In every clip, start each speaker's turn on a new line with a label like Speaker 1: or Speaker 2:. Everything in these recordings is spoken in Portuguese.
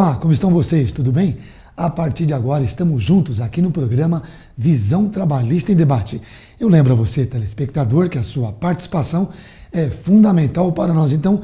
Speaker 1: Olá, como estão vocês? Tudo bem? A partir de agora estamos juntos aqui no programa Visão Trabalhista em Debate. Eu lembro a você, telespectador, que a sua participação é fundamental para nós. Então,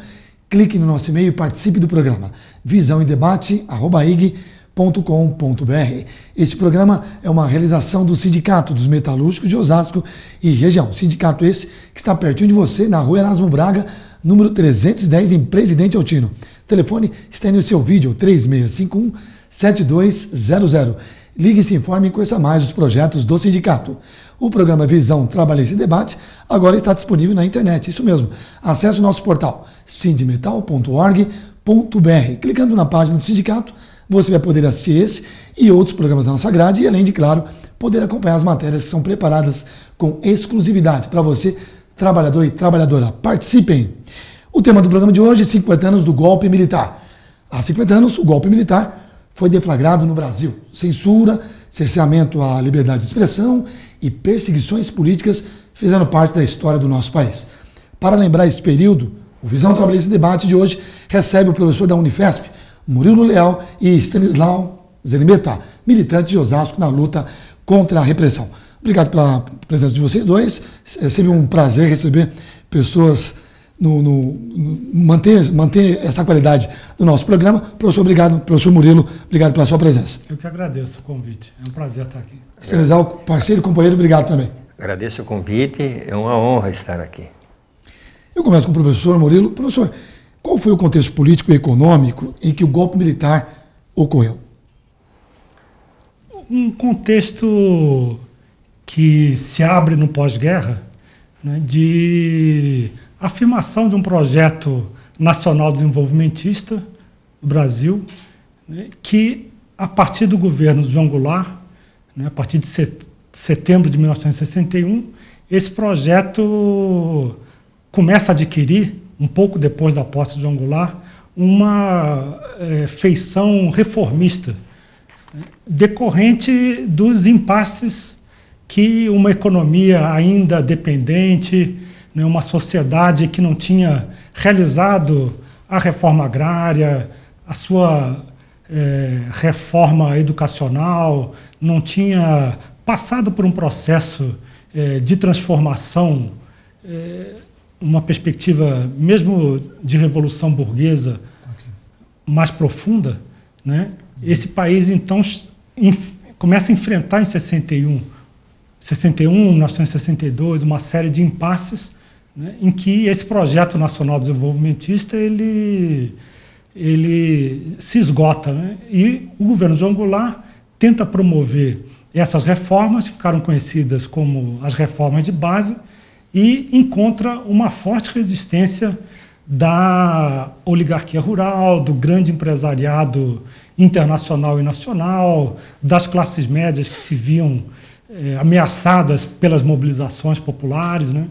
Speaker 1: clique no nosso e-mail e participe do programa visãoemdebate@ig.com.br. Este programa é uma realização do Sindicato dos Metalúrgicos de Osasco e região. Sindicato esse que está pertinho de você, na rua Erasmo Braga, número 310, em Presidente Altino. O telefone está aí no seu vídeo, 3651-7200. Ligue e se informe e conheça mais os projetos do sindicato. O programa Visão Trabalhista em Debate agora está disponível na internet, isso mesmo. Acesse o nosso portal sindmetal.org.br. Clicando na página do sindicato, você vai poder assistir esse e outros programas da nossa grade e, além de, claro, poder acompanhar as matérias que são preparadas com exclusividade para você, trabalhador e trabalhadora. Participem! O tema do programa de hoje é 50 anos do golpe militar. Há 50 anos, o golpe militar foi deflagrado no Brasil. Censura, cerceamento à liberdade de expressão e perseguições políticas fizeram parte da história do nosso país. Para lembrar este período, o Visão Trabalhista em Debate de hoje recebe o professor da Unifesp, Murilo Leal, e Stanislau Zelimeta, militante de Osasco na luta contra a repressão. Obrigado pela presença de vocês dois. É sempre um prazer receber pessoas manter essa qualidade do nosso programa. Professor, obrigado. Professor Murilo, obrigado pela sua presença.
Speaker 2: Eu que agradeço o convite. É um prazer estar aqui.
Speaker 1: Stanislau, parceiro e companheiro, obrigado também.
Speaker 3: Agradeço o convite. É uma honra estar aqui.
Speaker 1: Eu começo com o professor Murilo. Professor, qual foi o contexto político e econômico em que o golpe militar ocorreu?
Speaker 2: Um contexto que se abre no pós-guerra, né, de afirmação de um projeto nacional desenvolvimentista do Brasil, né, que, a partir do governo de João Goulart, né, a partir de setembro de 1961, esse projeto começa a adquirir, um pouco depois da posse de João Goulart, uma feição reformista, né, decorrente dos impasses que uma economia ainda dependente, né, uma sociedade que não tinha realizado a reforma agrária, a sua reforma educacional, não tinha passado por um processo de transformação, uma perspectiva mesmo de revolução burguesa mais profunda, né? Esse país, então, começa a enfrentar em 61, 1962, uma série de impasses, né, em que esse projeto nacional desenvolvimentista ele se esgota, né? E o governo João Goulart tenta promover essas reformas, que ficaram conhecidas como as reformas de base, e encontra uma forte resistência da oligarquia rural, do grande empresariado internacional e nacional, das classes médias que se viam ameaçadas pelas mobilizações populares, né?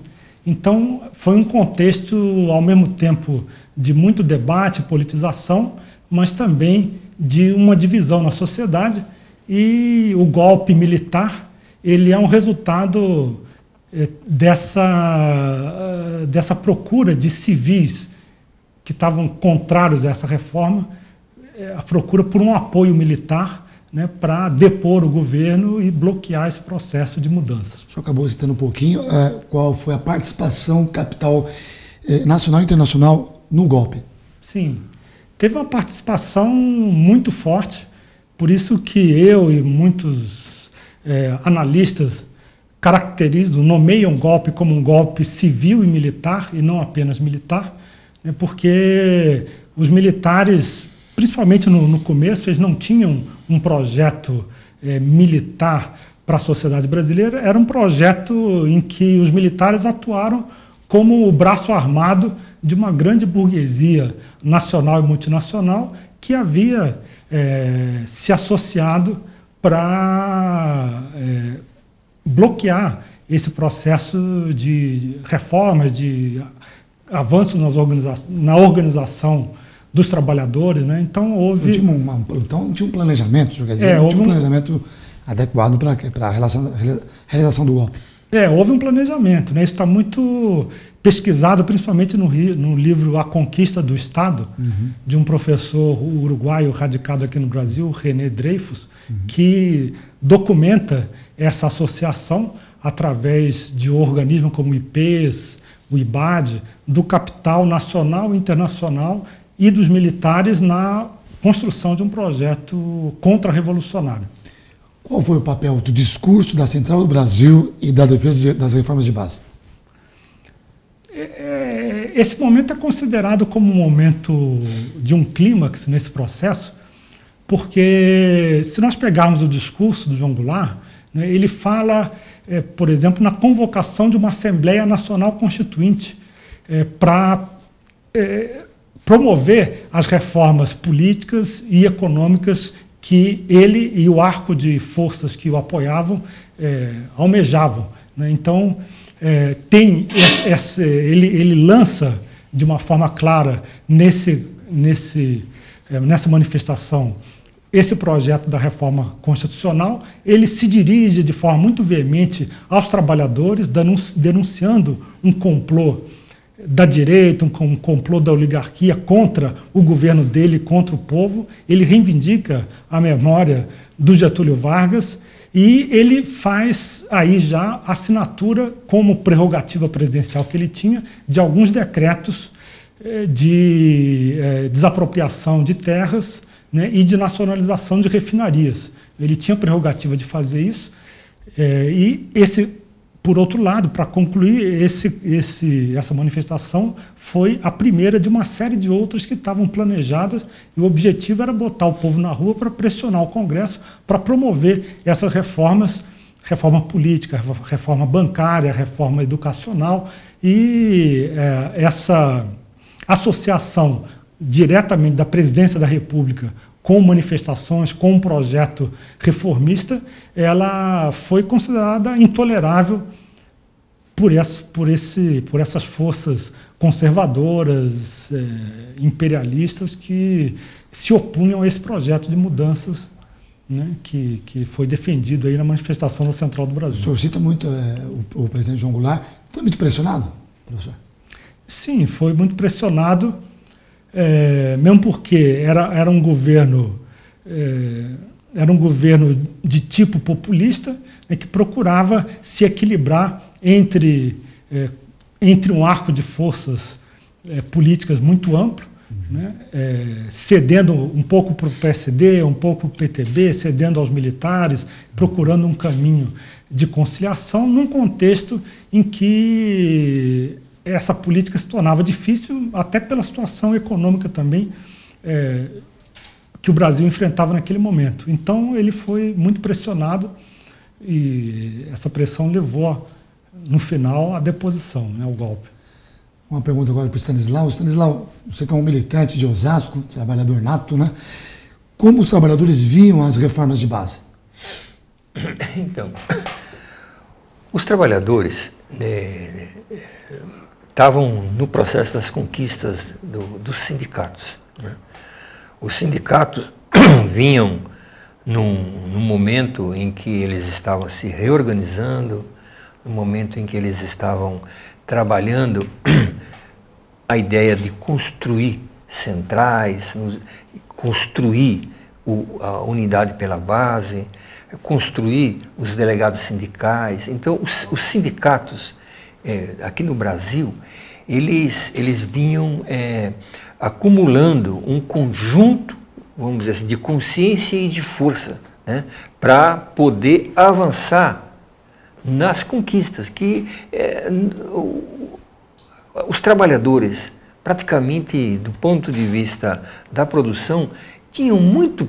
Speaker 2: Então, foi um contexto, ao mesmo tempo, de muito debate, politização, mas também de uma divisão na sociedade, e o golpe militar ele é um resultado dessa procura de civis que estavam contrários a essa reforma, a procura por um apoio militar, né, para depor o governo e bloquear esse processo de mudanças.
Speaker 1: O senhor acabou citando um pouquinho qual foi a participação capital nacional e internacional no golpe.
Speaker 2: Sim, teve uma participação muito forte, por isso que eu e muitos analistas nomeiam o golpe como um golpe civil e militar, e não apenas militar, né, porque os militares, principalmente no começo, eles não tinham um projeto militar para a sociedade brasileira. Era um projeto em que os militares atuaram como o braço armado de uma grande burguesia nacional e multinacional que havia se associado para bloquear esse processo de reformas, de avanço na organização dos trabalhadores, né? Então houve...
Speaker 1: Tinha um planejamento, quer dizer, tinha um planejamento adequado para a realização do golpe.
Speaker 2: Houve um planejamento, né? Isso está muito pesquisado principalmente no livro A Conquista do Estado, de um professor uruguaio radicado aqui no Brasil, René Dreyfus, que documenta essa associação através de organismos como o IPES, o IBAD, do capital nacional e internacional e dos militares na construção de um projeto contra-revolucionário.
Speaker 1: Qual foi o papel do discurso da Central do Brasil e da defesa das reformas de base?
Speaker 2: Esse momento é considerado como um momento de um clímax nesse processo, porque se nós pegarmos o discurso do João Goulart, né, ele fala, por exemplo, na convocação de uma Assembleia Nacional Constituinte para promover as reformas políticas e econômicas que ele e o arco de forças que o apoiavam almejavam, né? Então, ele lança de uma forma clara nessa manifestação esse projeto da reforma constitucional. Ele se dirige de forma muito veemente aos trabalhadores, denunciando um complô da direita, um complô da oligarquia contra o governo dele, contra o povo. Ele reivindica a memória do Getúlio Vargas e ele faz aí já a assinatura, como prerrogativa presidencial que ele tinha, de alguns decretos de desapropriação de terras, né, e de nacionalização de refinarias. Ele tinha prerrogativa de fazer isso, por outro lado, para concluir, essa manifestação foi a primeira de uma série de outras que estavam planejadas, e o objetivo era botar o povo na rua para pressionar o Congresso para promover essas reformas, reforma política, reforma bancária, reforma educacional, e essa associação diretamente da Presidência da República com manifestações, com um projeto reformista, ela foi considerada intolerável por essas forças conservadoras, imperialistas, que se opunham a esse projeto de mudanças, né, que foi defendido aí na manifestação da Central do Brasil.
Speaker 1: O senhor cita muito o presidente João Goulart. Foi muito pressionado, professor?
Speaker 2: Sim, foi muito pressionado, mesmo porque era um governo de tipo populista, né, que procurava se equilibrar entre um arco de forças políticas muito amplo, né, cedendo um pouco para o PSD, um pouco para o PTB, cedendo aos militares, procurando um caminho de conciliação, num contexto em que essa política se tornava difícil, até pela situação econômica também que o Brasil enfrentava naquele momento. Então, ele foi muito pressionado e essa pressão levou, no final, à deposição, né, ao golpe.
Speaker 1: Uma pergunta agora para o Stanislau. Stanislau, você que é um militante de Osasco, trabalhador nato, né? Como os trabalhadores viam as reformas de base?
Speaker 3: Então, os trabalhadores estavam no processo das conquistas dos sindicatos, né? Os sindicatos vinham num momento em que eles estavam se reorganizando, no momento em que eles estavam trabalhando a ideia de construir centrais, construir a unidade pela base, construir os delegados sindicais. Então, os sindicatos aqui no Brasil, eles vinham acumulando um conjunto, vamos dizer assim, de consciência e de força, né, para poder avançar nas conquistas que os trabalhadores, praticamente do ponto de vista da produção, tinham muita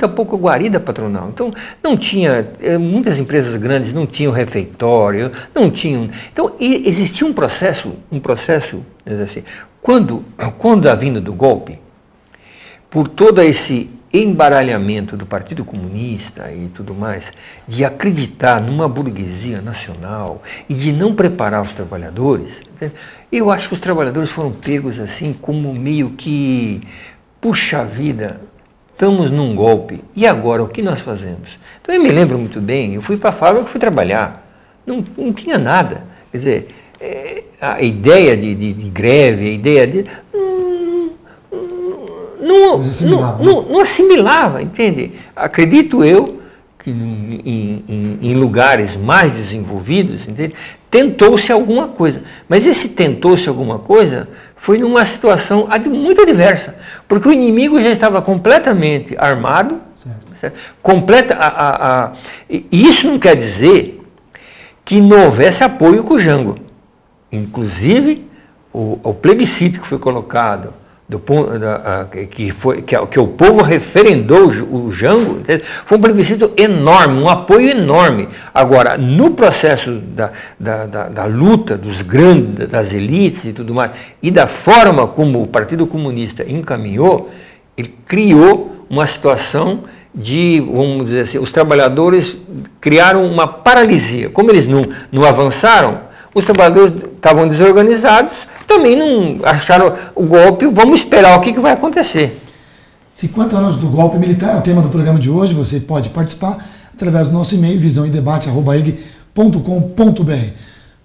Speaker 3: pouca guarida patronal. Então, não tinha, muitas empresas grandes não tinham refeitório, não tinham. Então, existia um processo, assim, quando a vinda do golpe, por todo esse embaralhamento do Partido Comunista e tudo mais, de acreditar numa burguesia nacional e de não preparar os trabalhadores, eu acho que os trabalhadores foram pegos assim como meio que, puxa vida, estamos num golpe, e agora o que nós fazemos? Então eu me lembro muito bem, eu fui para a fábrica, fui trabalhar, não tinha nada, quer dizer, a ideia de greve, a ideia de... Não assimilava, entende? Acredito eu que em lugares mais desenvolvidos, entende? Tentou-se alguma coisa, mas esse tentou-se alguma coisa foi numa situação muito adversa, porque o inimigo já estava completamente armado, certo? E isso não quer dizer que não houvesse apoio com o Jango. Inclusive, o plebiscito que foi colocado, que o povo referendou o Jango, foi um plebiscito enorme, um apoio enorme. Agora, no processo da luta dos grandes, das elites e tudo mais, e da forma como o Partido Comunista encaminhou, ele criou uma situação de, vamos dizer assim, os trabalhadores criaram uma paralisia. Como eles não avançaram, os trabalhadores estavam desorganizados, também não acharam o golpe, vamos esperar o que vai acontecer.
Speaker 1: 50 anos do golpe militar é o tema do programa de hoje, você pode participar através do nosso e-mail, visãoemdebate@eg.com.br.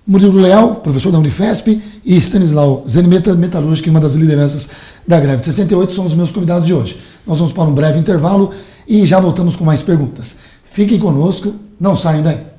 Speaker 1: Murilo Leal, professor da Unifesp, e Stanislau Zenimeta, metalúrgico e uma das lideranças da greve de 68, são os meus convidados de hoje. Nós vamos para um breve intervalo e já voltamos com mais perguntas. Fiquem conosco, não saiam daí.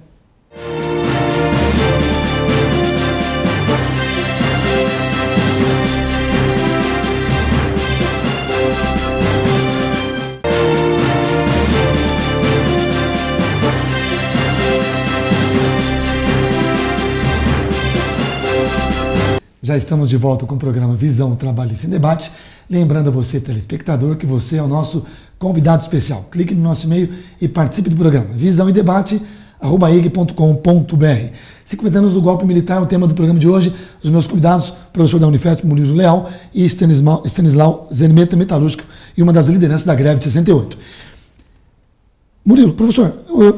Speaker 1: Já estamos de volta com o programa Visão Trabalhista em Debate. Lembrando a você, telespectador, que você é o nosso convidado especial. Clique no nosso e-mail e participe do programa. visãoemdebate@eg.com.br. 50 anos do golpe militar é o tema do programa de hoje. Os meus convidados, professor da Unifesp, Murilo Leal, e Stanislau Zenimeta, metalúrgico e uma das lideranças da greve de 68. Murilo, professor,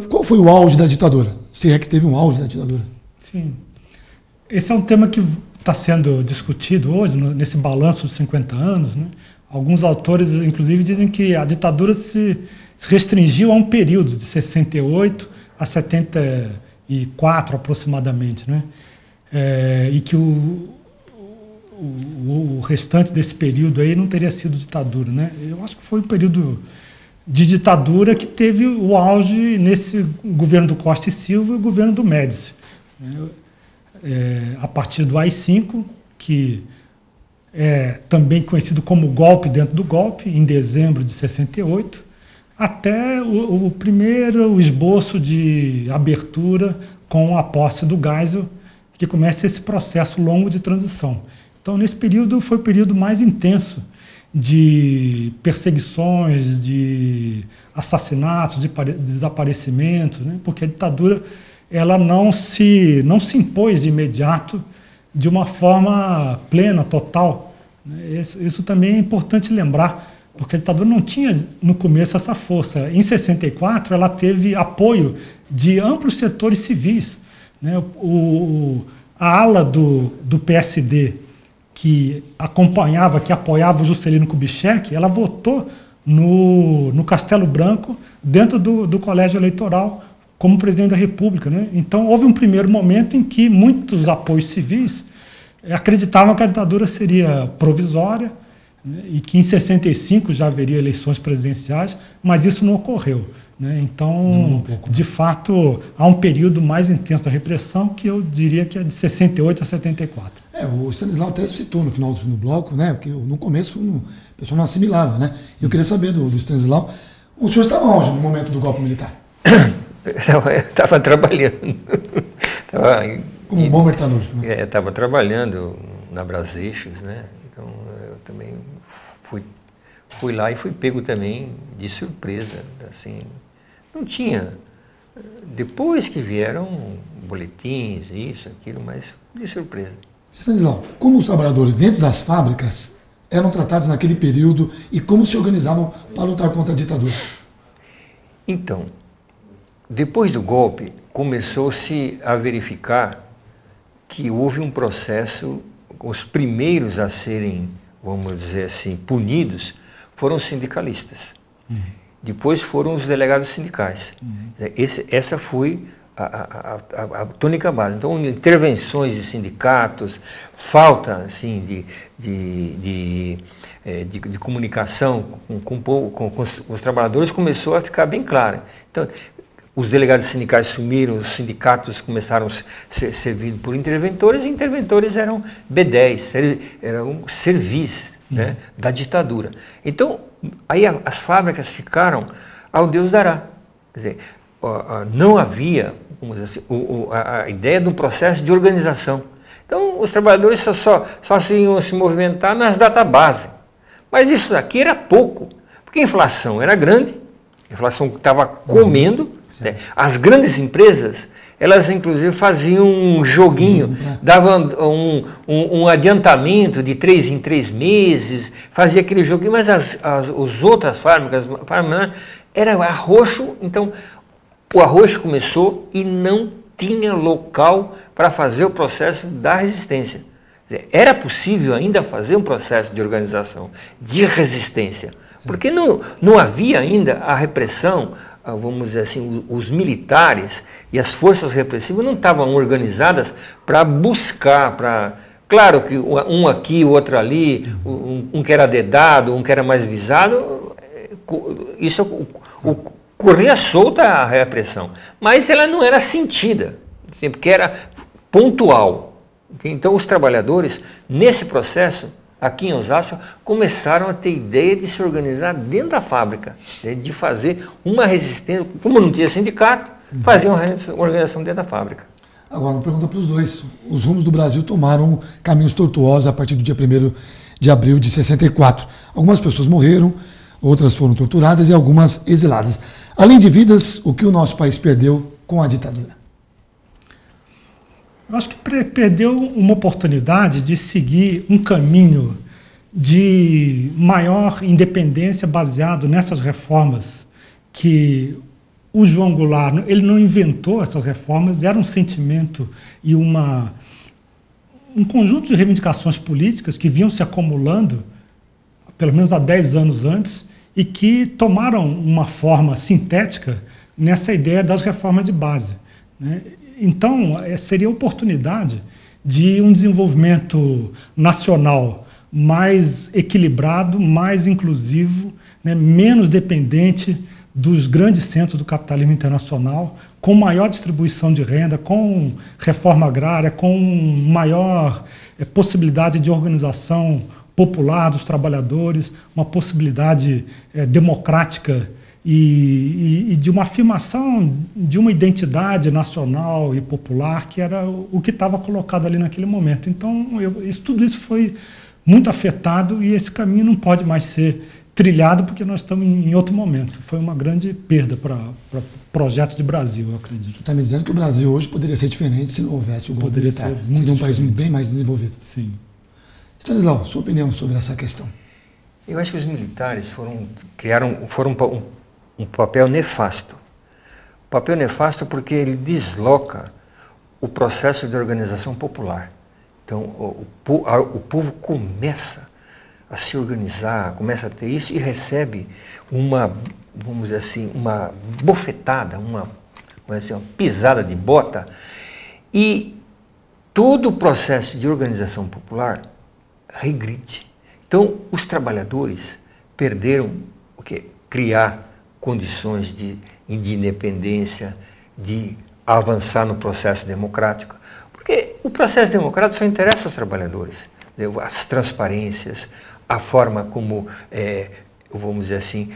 Speaker 1: qual foi o auge da ditadura? Se é que teve um auge da ditadura?
Speaker 2: Sim. Esse é um tema que está sendo discutido hoje, nesse balanço de 50 anos, né? Alguns autores, inclusive, dizem que a ditadura se restringiu a um período de 68 a 74, aproximadamente, né? E que o restante desse período aí não teria sido ditadura, né? Eu acho que foi um período de ditadura que teve o auge nesse governo do Costa e Silva e o governo do Médici, né? A partir do AI-5, que é também conhecido como golpe dentro do golpe, em dezembro de 68, até o primeiro esboço de abertura com a posse do Geisel, que começa esse processo longo de transição. Então, nesse período, foi o período mais intenso de perseguições, de assassinatos, de desaparecimentos, né? Porque a ditadura ela não se impôs de imediato de uma forma plena, total. Isso também é importante lembrar, porque a ditadura não tinha no começo essa força. Em 64, ela teve apoio de amplos setores civis, né? A ala do PSD, que apoiava o Juscelino Kubitschek, ela votou no Castelo Branco, dentro do colégio eleitoral, como presidente da República, né? Então, houve um primeiro momento em que muitos apoios civis acreditavam que a ditadura seria provisória, né? E que em 65 já haveria eleições presidenciais, mas isso não ocorreu, né? Então, de fato, há um período mais intenso da repressão que eu diria que é de 68 a 74.
Speaker 1: O Stanislau até citou no final do segundo bloco, né? Porque no começo o pessoal não assimilava, né? Eu queria saber do Stanislau, o senhor estava onde no momento do golpe militar?
Speaker 3: Eu estava trabalhando.
Speaker 1: Como bom metalúrgico, né?
Speaker 3: Estava trabalhando na Braseixos, né? Então eu também fui lá e fui pego também de surpresa. Assim, não tinha. Depois que vieram boletins, isso, aquilo, mas de surpresa.
Speaker 1: Stanislau, como os trabalhadores dentro das fábricas eram tratados naquele período e como se organizavam para lutar contra a ditadura?
Speaker 3: Então, depois do golpe, começou-se a verificar que houve um processo, os primeiros a serem, vamos dizer assim, punidos, foram os sindicalistas. Depois foram os delegados sindicais. Essa foi a tônica base. Então, intervenções de sindicatos, falta assim, de comunicação com os trabalhadores começou a ficar bem clara. Então, os delegados sindicais sumiram, os sindicatos começaram a ser servidos por interventores, e interventores eram B10, eram servis, né, da ditadura. Então, aí as fábricas ficaram ao Deus dará. Quer dizer, não havia, vamos dizer assim, a ideia de um processo de organização. Então, os trabalhadores só iam se movimentar nas databases. Mas isso daqui era pouco, porque a inflação era grande, a inflação estava comendo, né? As grandes empresas, elas inclusive faziam um joguinho, davam um adiantamento de 3 em 3 meses, fazia aquele joguinho, mas as outras fábricas era arroxo. Então o arroxo começou e não tinha local para fazer o processo da resistência. Era possível ainda fazer um processo de organização, de resistência, porque não havia ainda a repressão. Vamos dizer assim, os militares e as forças repressivas não estavam organizadas para buscar, claro que um aqui, o outro ali, um que era dedado, um que era mais visado, isso corria solta a repressão, mas ela não era sentida, porque era pontual. Então os trabalhadores, nesse processo, aqui em Osasco, começaram a ter ideia de se organizar dentro da fábrica, de fazer uma resistência. Como não tinha sindicato, faziam uma organização dentro da fábrica.
Speaker 1: Agora, uma pergunta para os dois. Os rumos do Brasil tomaram caminhos tortuosos a partir do dia 1º de abril de 64. Algumas pessoas morreram, outras foram torturadas e algumas exiladas. Além de vidas, o que o nosso país perdeu com a ditadura?
Speaker 2: Eu acho que perdeu uma oportunidade de seguir um caminho de maior independência baseado nessas reformas que o João Goulart, ele não inventou essas reformas, era um sentimento e um conjunto de reivindicações políticas que vinham se acumulando, pelo menos há 10 anos antes, e que tomaram uma forma sintética nessa ideia das reformas de base, né? Então, seria a oportunidade de um desenvolvimento nacional mais equilibrado, mais inclusivo, né, menos dependente dos grandes centros do capitalismo internacional, com maior distribuição de renda, com reforma agrária, com maior possibilidade de organização popular dos trabalhadores, uma possibilidade democrática e de uma afirmação de uma identidade nacional e popular, que era o que estava colocado ali naquele momento. Então, tudo isso foi muito afetado e esse caminho não pode mais ser trilhado porque nós estamos em outro momento. Foi uma grande perda para o projeto de Brasil, eu acredito.
Speaker 1: Você está me dizendo que o Brasil hoje poderia ser diferente se não houvesse o golpe militar. Seria um país bem mais desenvolvido.
Speaker 2: Sim.
Speaker 1: Stanislau, sua opinião sobre essa questão?
Speaker 3: Eu acho que os militares foram um papel nefasto. Papel nefasto porque ele desloca o processo de organização popular. Então, o povo começa a se organizar, começa a ter isso e recebe vamos dizer assim, uma bofetada, uma pisada de bota, e todo o processo de organização popular regride. Então, os trabalhadores perderam o quê? Criar condições de independência, de avançar no processo democrático, porque o processo democrático só interessa aos trabalhadores, as transparências, a forma como, vamos dizer assim,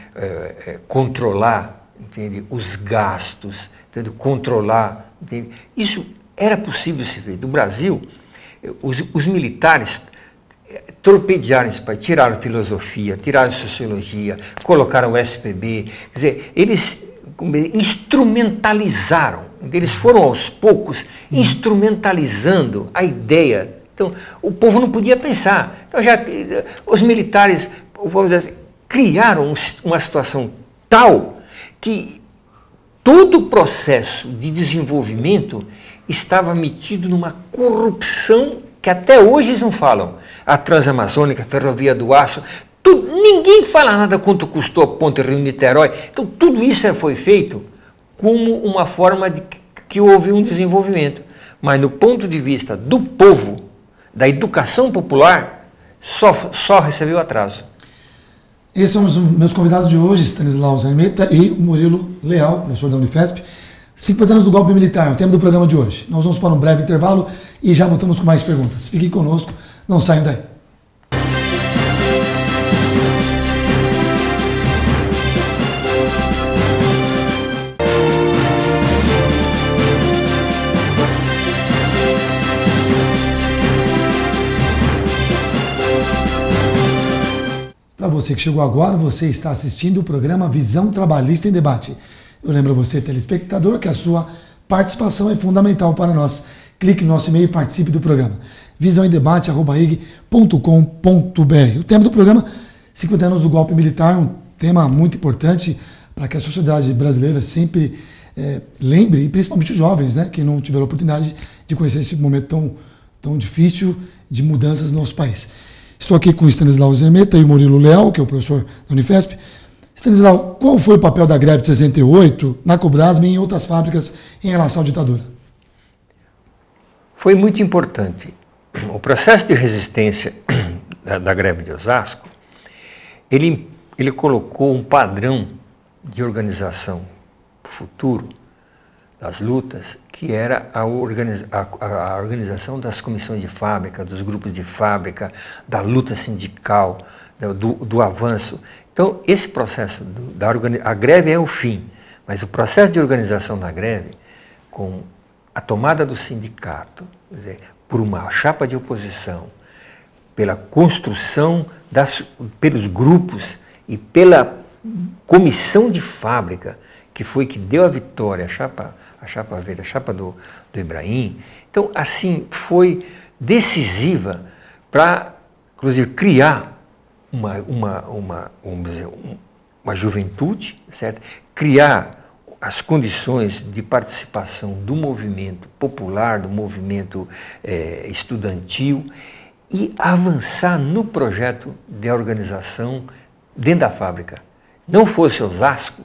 Speaker 3: controlar, entende? Os gastos, entende? Controlar, entende? Isso era possível se ver. Do Brasil, os militares torpedearam esse país, tiraram filosofia, tiraram sociologia, colocaram o SPB, quer dizer, eles instrumentalizaram, eles foram aos poucos instrumentalizando a ideia. Então, o povo não podia pensar. Então, os militares, vamos dizer assim, criaram uma situação tal que todo o processo de desenvolvimento estava metido numa corrupção que até hoje eles não falam. A Transamazônica, a Ferrovia do Aço, ninguém fala nada quanto custou a Ponte Rio-Niterói. Então, tudo isso foi feito como uma forma de que houve um desenvolvimento. Mas no ponto de vista do povo, da educação popular, só recebeu atraso.
Speaker 1: Esses são os meus convidados de hoje, Stanislau Zermeta e Murilo Leal, professor da Unifesp. 50 anos do golpe militar, o tema do programa de hoje. Nós vamos para um breve intervalo e já voltamos com mais perguntas. Fiquem conosco, não saiam daí. Para você que chegou agora, você está assistindo o programa Visão Trabalhista em Debate. Eu lembro a você, telespectador, que a sua participação é fundamental para nós. Clique no nosso e-mail e participe do programa. visãoemdebate@ig.com.br. O tema do programa, 50 anos do golpe militar, um tema muito importante para que a sociedade brasileira sempre lembre, e principalmente os jovens, né, que não tiveram a oportunidade de conhecer esse momento tão difícil de mudanças no nosso país. Estou aqui com o Stanislau Zermeta e o Murilo Leal, que é o professor da Unifesp. Stanislau, qual foi o papel da greve de 68 na Cobrasma e em outras fábricas em relação à ditadura?
Speaker 3: Foi muito importante. O processo de resistência da greve de Osasco, ele colocou um padrão de organização futuro das lutas, que era a organização das comissões de fábrica, dos grupos de fábrica, da luta sindical, do avanço. Então, esse processo, a greve é o fim, mas o processo de organização da greve, com a tomada do sindicato, quer dizer, por uma chapa de oposição, pela construção pelos grupos e pela comissão de fábrica, que foi que deu a vitória, a chapa verde, a chapa do Ibrahim. Então, assim, foi decisiva para, inclusive, criar uma juventude, certo? Criar as condições de participação do movimento popular, do movimento estudantil e avançar no projeto de organização dentro da fábrica. Não fosse Osasco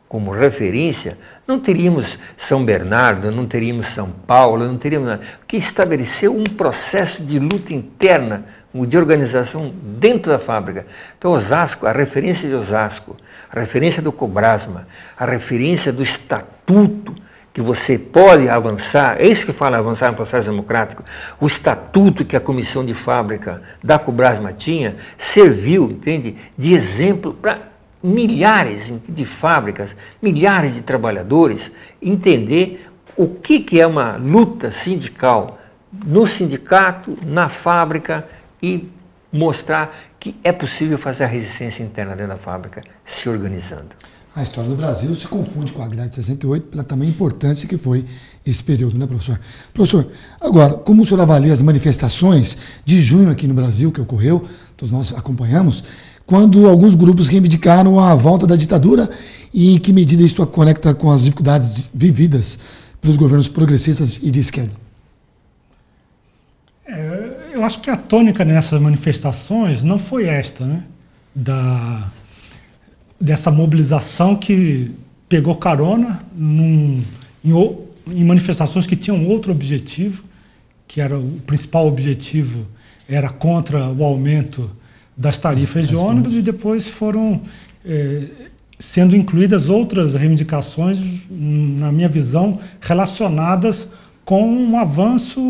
Speaker 3: como referência, não teríamos São Bernardo, não teríamos São Paulo, não teríamos nada, porque estabeleceu um processo de luta interna, de organização dentro da fábrica. Então, Osasco, a referência de Osasco, a referência do Cobrasma, a referência do estatuto, que você pode avançar, é isso que fala avançar no processo democrático, o estatuto que a comissão de fábrica da Cobrasma tinha, serviu, entende, de exemplo para milhares de fábricas, milhares de trabalhadores, entender o que é uma luta sindical no sindicato, na fábrica, e mostrar que é possível fazer a resistência interna dentro da fábrica se organizando.
Speaker 1: A história do Brasil se confunde com a greve de 68 pela tamanha importância que foi esse período, né, professor? Professor, agora, como o senhor avalia as manifestações de junho aqui no Brasil que ocorreu, todos nós acompanhamos, quando alguns grupos reivindicaram a volta da ditadura e em que medida isso conecta com as dificuldades vividas pelos governos progressistas e de esquerda?
Speaker 2: Eu acho que a tônica nessas manifestações não foi esta, né? Dessa mobilização que pegou carona em manifestações que tinham outro objetivo, que era o principal objetivo, era contra o aumento das tarifas de ônibus, e depois foram sendo incluídas outras reivindicações, na minha visão, relacionadas com um avanço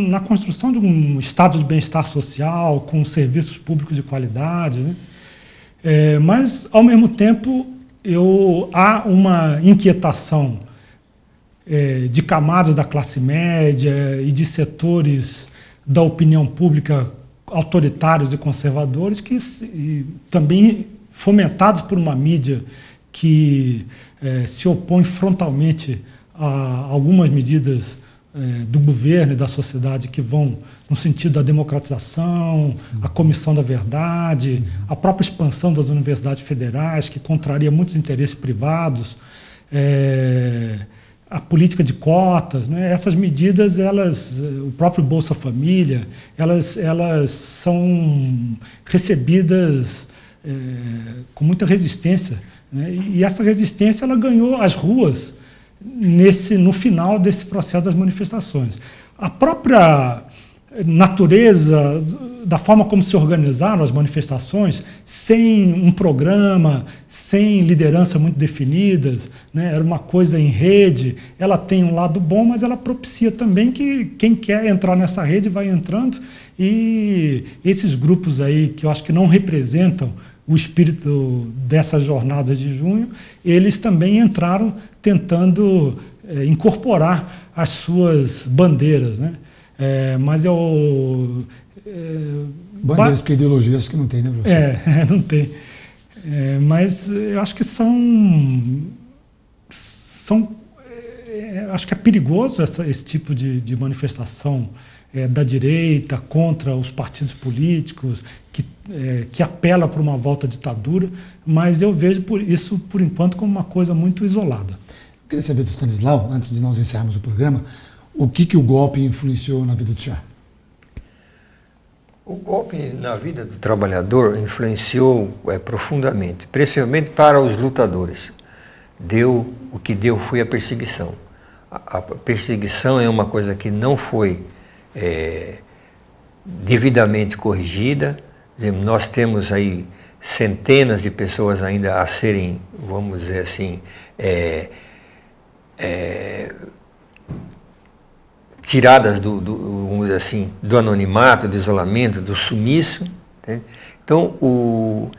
Speaker 2: na construção de um estado de bem-estar social, com serviços públicos de qualidade, né? Mas, ao mesmo tempo, há uma inquietação de camadas da classe média e de setores da opinião pública autoritários e conservadores, e também fomentados por uma mídia que se opõe frontalmente a algumas medidas do governo e da sociedade que vão no sentido da democratização, a comissão da verdade, a própria expansão das universidades federais, que contraria muitos interesses privados, a política de cotas, né? Essas medidas, o próprio Bolsa Família, elas são recebidas com muita resistência, né? E essa resistência ela ganhou as ruas no final desse processo das manifestações. A própria natureza da forma como se organizaram as manifestações, sem um programa, sem liderança muito definidas, né? Era uma coisa em rede, ela tem um lado bom, mas ela propicia também que quem quer entrar nessa rede vai entrando, e esses grupos aí, que eu acho que não representam o espírito dessas jornadas de junho, eles também entraram tentando incorporar as suas bandeiras, né? Mas
Speaker 1: bandeiras com ideologias que não tem, né, professor?
Speaker 2: Não tem. Mas eu acho que acho que é perigoso esse tipo de manifestação da direita contra os partidos políticos, que apela para uma volta à ditadura, mas eu vejo isso, por enquanto, como uma coisa muito isolada.
Speaker 1: Eu queria saber do Stanislau, antes de nós encerrarmos o programa, o que o golpe influenciou na vida do senhor?
Speaker 3: O golpe na vida do trabalhador influenciou profundamente, principalmente para os lutadores. O que deu foi a perseguição. A perseguição é uma coisa que não foi devidamente corrigida. Nós temos aí centenas de pessoas ainda a serem, vamos dizer assim, tiradas vamos dizer assim, do anonimato, do isolamento, do sumiço. Né? Então, o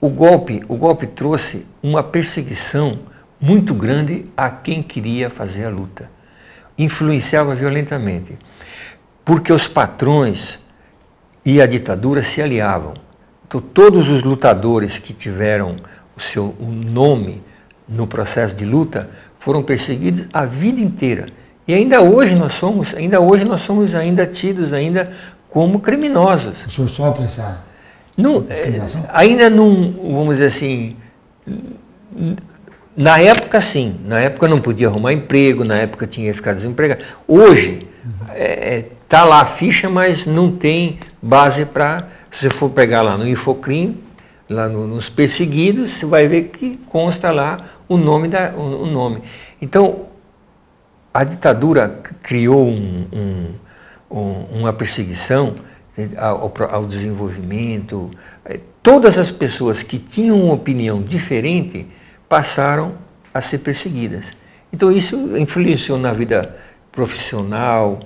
Speaker 3: golpe trouxe uma perseguição muito grande a quem queria fazer a luta. Influenciava violentamente, porque os patrões e a ditadura se aliavam. Então, todos os lutadores que tiveram o nome no processo de luta foram perseguidos a vida inteira. E ainda hoje nós somos tidos como criminosos.
Speaker 1: O senhor sofre essa discriminação?
Speaker 3: Ainda não, vamos dizer assim, na época sim, na época não podia arrumar emprego, na época tinha que ficar desempregado. Hoje, está lá a ficha, mas não tem base para, se você for pegar lá no Infocrim, lá nos perseguidos, você vai ver que consta lá o nome. Então, a ditadura criou uma perseguição ao desenvolvimento. Todas as pessoas que tinham uma opinião diferente passaram a ser perseguidas. Então isso influenciou na vida profissional,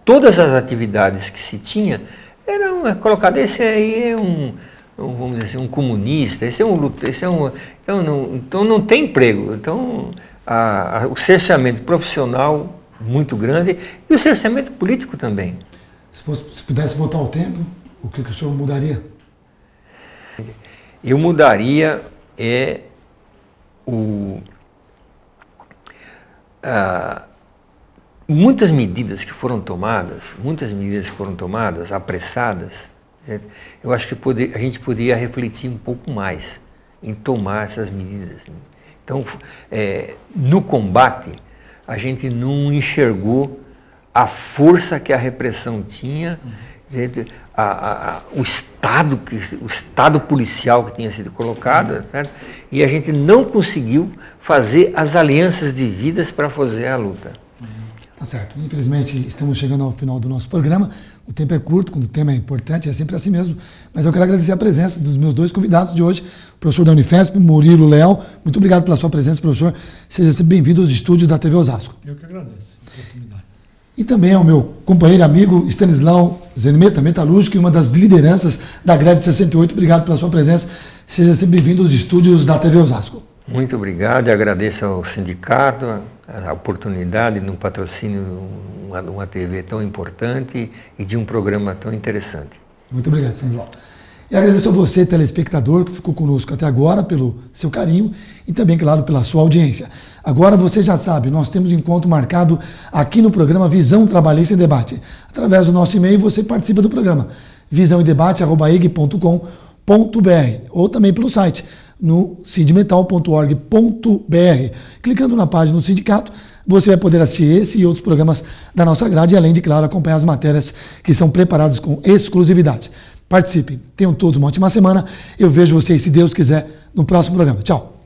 Speaker 3: todas as atividades que se tinha eram colocadas. Esse aí é vamos dizer assim, um comunista, então não tem emprego. Então o cerceamento profissional muito grande e o cerceamento político também.
Speaker 1: Se pudesse voltar ao tempo, o que o senhor mudaria?
Speaker 3: Eu mudaria muitas medidas que foram tomadas, apressadas. Eu acho que a gente poderia refletir um pouco mais em tomar essas medidas. Então, no combate, a gente não enxergou a força que a repressão tinha, o estado policial que tinha sido colocado, certo? E a gente não conseguiu fazer as alianças devidas para fazer a luta.
Speaker 1: Tá certo. Infelizmente, estamos chegando ao final do nosso programa. O tempo é curto, quando o tema é importante, é sempre assim mesmo. Mas eu quero agradecer a presença dos meus dois convidados de hoje, o professor da Unifesp, Murilo Leal. Muito obrigado pela sua presença, professor. Seja sempre bem-vindo aos estúdios da TV Osasco.
Speaker 2: Eu que agradeço a oportunidade.
Speaker 1: E também ao meu companheiro e amigo Stanislau Zenimeta, metalúrgico e uma das lideranças da greve de 68. Obrigado pela sua presença. Seja sempre bem-vindo aos estúdios da TV Osasco.
Speaker 3: Muito obrigado e agradeço ao sindicato a oportunidade de um patrocínio de uma TV tão importante e de um programa tão interessante.
Speaker 1: Muito obrigado, Stanislau. E agradeço a você, telespectador, que ficou conosco até agora, pelo seu carinho e também, claro, pela sua audiência. Agora você já sabe, nós temos um encontro marcado aqui no programa Visão Trabalhista e Debate. Através do nosso e-mail você participa do programa visãoedebate@ig.com.br ou também pelo site no sindmetal.org.br. Clicando na página do sindicato, você vai poder assistir esse e outros programas da nossa grade, além de, claro, acompanhar as matérias que são preparadas com exclusividade. Participem, tenham todos uma ótima semana. Eu vejo vocês, se Deus quiser, no próximo programa. Tchau!